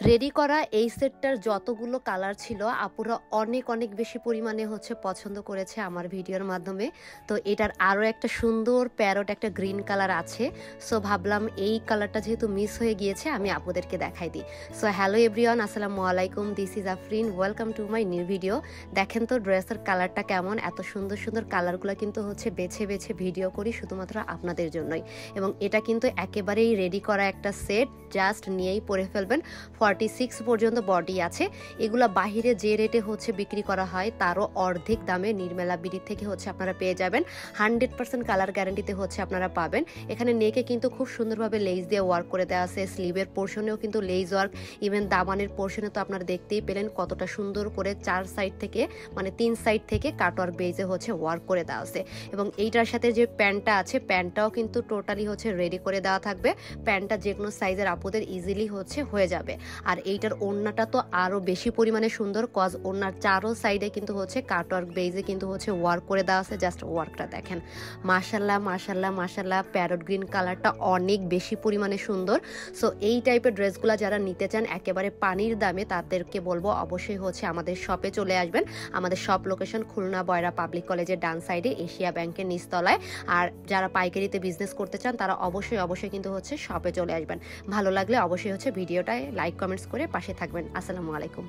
Ready করা এই সেটটার যতগুলো কালার ছিল আপুরা অনেক অনেক বেশি পরিমাণে পছন্দ করেছে আমার ভিডিওর মাধ্যমে। তো এটার আরও একটা সুন্দর প্যারট একটা গ্রিন কালার আছে। সো ভাবলাম এই কালারটা যেহেতু মিস হয়ে গিয়েছে আমি আপুদেরকে দেখাই দিই। সো হ্যালো এভরিওয়ান, আসসালামু আলাইকুম, this is Afrin, welcome to my new video. দেখেন তো ড্রেসের কালারটা কেমন, এত সুন্দর সুন্দর কালারগুলো কিন্তু বেছে বেছে ভিডিও করি শুধুমাত্র আপনাদের জন্যই। এবং এটা কিন্তু একেবারেই রেডি করা একটা সেট, জাস্ট নিয়েই পরে ফেলবেন। 46 পর্যন্ত বডি আছে। এগুলা বাহিরে যে রেটে বিক্রি করা হয় তারও অর্ধেক দামে নির্মেলা বিডি থেকে আপনারা পেয়ে যাবেন। 100% কালার গ্যারান্টিতে আপনারা পাবেন। এখানে নেকে কিন্তু খুব সুন্দরভাবে লেস দিয়ে ওয়ার্ক করে দেওয়া আছে, স্লিভের পোর্শনেও কিন্তু লেস ওয়ার্ক, ইভেন দামানের পোর্শনে তো আপনারা দেখতেই পেলেন কতটা সুন্দর করে 4 সাইড থেকে মানে 3 সাইড থেকে কাটওয়ার্ক বেজে ওয়ার্ক করে দেওয়া আছে। এবং এইটার সাথে যে প্যান্টটা আছে, প্যান্টটাও কিন্তু টোটালি রেডি করে দেওয়া থাকবে। প্যান্টটা যে কোনো সাইজের আপুদের ইজিলি হয়ে যাবে। আর এইটার ওড়নাটা তো আরো বেশি পরিমাণে সুন্দর, কজ ওড়নার চারো সাইডে কিন্তু কাটওয়ার্ক বেজে কিন্তু ওয়ার্ক করে দেওয়া আছে। জাস্ট ওয়ার্কটা দেখেন, মাশাল্লাহ মাশাল্লাহ মাশাল্লাহ। প্যারট গ্রিন কালারটা অনেক বেশি পরিমাণে সুন্দর। সো এই টাইপের ড্রেসগুলো যারা নিতে চান একেবারে পানির দামে, তাদেরকে বলবো অবশ্যই আমাদের শপে চলে আসবেন। আমাদের শপ লোকেশন খুলনা বয়রা পাবলিক কলেজের ডান সাইডে, এশিয়া ব্যাংকের নিচতলায়। আর যারা পাইকারিতে বিজনেস করতে চান তারা অবশ্যই কিন্তু শপে চলে আসবেন। ভালো লাগলে অবশ্যই ভিডিওটায় লাইক কমেন্টস করে পাশে থাকবেন। আসসালামু আলাইকুম।